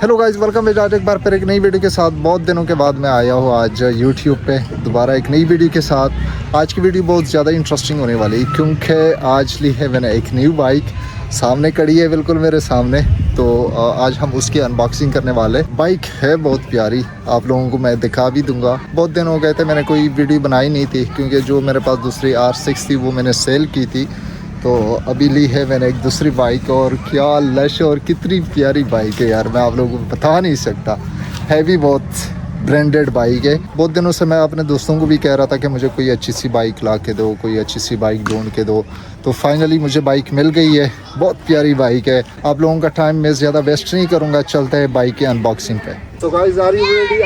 Hello guys, welcome है आज एक बार फिर एक नई वीडियो के साथ। बहुत दिनों के बाद मैं आया हूँ आज यूट्यूब पे दोबारा एक नई वीडियो के साथ। आज की वीडियो बहुत ज़्यादा इंटरेस्टिंग होने वाली है क्योंकि आज ली है मैंने एक न्यू बाइक। सामने खड़ी है बिल्कुल मेरे सामने, तो आज हम उसकी अनबॉक्सिंग करने वाले। बाइक है बहुत प्यारी, आप लोगों को मैं दिखा भी दूंगा। बहुत दिन हो गए थे मैंने कोई वीडियो बनाई नहीं थी क्योंकि जो मेरे पास दूसरी R6 थी वो मैंने सेल की थी। तो अभी ली है मैंने एक दूसरी बाइक, और क्या लश और कितनी प्यारी बाइक है यार, मैं आप लोगों को बता नहीं सकता। है भी बहुत ब्रांडेड बाइक है। बहुत दिनों से मैं अपने दोस्तों को भी कह रहा था कि मुझे कोई अच्छी सी बाइक ला के दो, कोई अच्छी सी बाइक ढूंढ के दो। तो फाइनली मुझे बाइक मिल गई है, बहुत प्यारी बाइक है। आप लोगों का टाइम मैं ज़्यादा वेस्ट नहीं करूँगा, चलते हैं बाइक के अनबॉक्सिंग पे। तो guys, are you ready?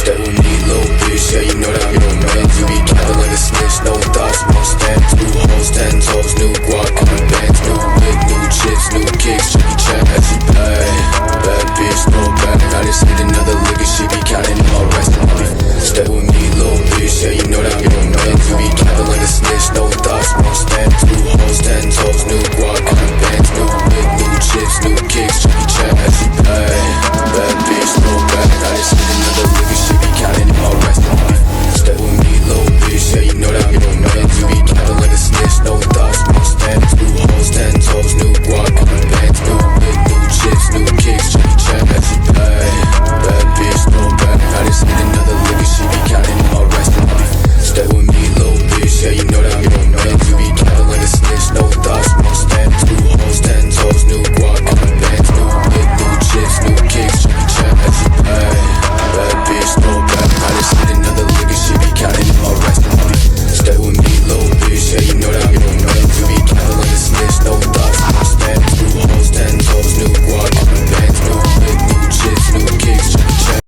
Step with me, little bitch, yeah, you know that I'm your man. You be capping like a snitch, no thoughts, Mustangs, new hoes, 10 toes, new guac, new bands, new wig, new chips, new kicks, Jackie Chan as she play. Bad bitch, no bad, I just need another lick and she be counting all rest of my life. Step with me, little bitch, yeah, you know that I'm your man. You be capping like a snitch, no thoughts, Mustangs, new hoes, 10 toes, new guac, new bands, new wig, new chips, new kicks, Jackie Chan as she play. Bad bitch, no bad, I just need another lick and she be counting all rest of my life. Step with me, little bitch, yeah, you know that I'm your man. You be capping like a snitch, no thoughts, Mustangs, new hoes, 10 toes, new guac, new bands, new wig, new chips, new kicks, Jackie Chan as she play. Bad bitch, no bad, I just need another lick and she be counting all rest of my life. Step with me, little bitch, yeah, you know that I'm your man. You be capping like a snitch, no thoughts, Mustangs, new hoes, 10 toes, new guac, new bands, new wig, new chips, new kicks, Jackie Chan as she play. Bad bitch, no bad, I just need another lick and she be counting all rest of my life. Stay with me, little bitch, yeah, you know that I'm your man. You be capping like a snitch, no thoughts, Mustangs, new hoes, 10 toes, new guac, new bands, new wig, new chips, new kicks, Jackie Chan.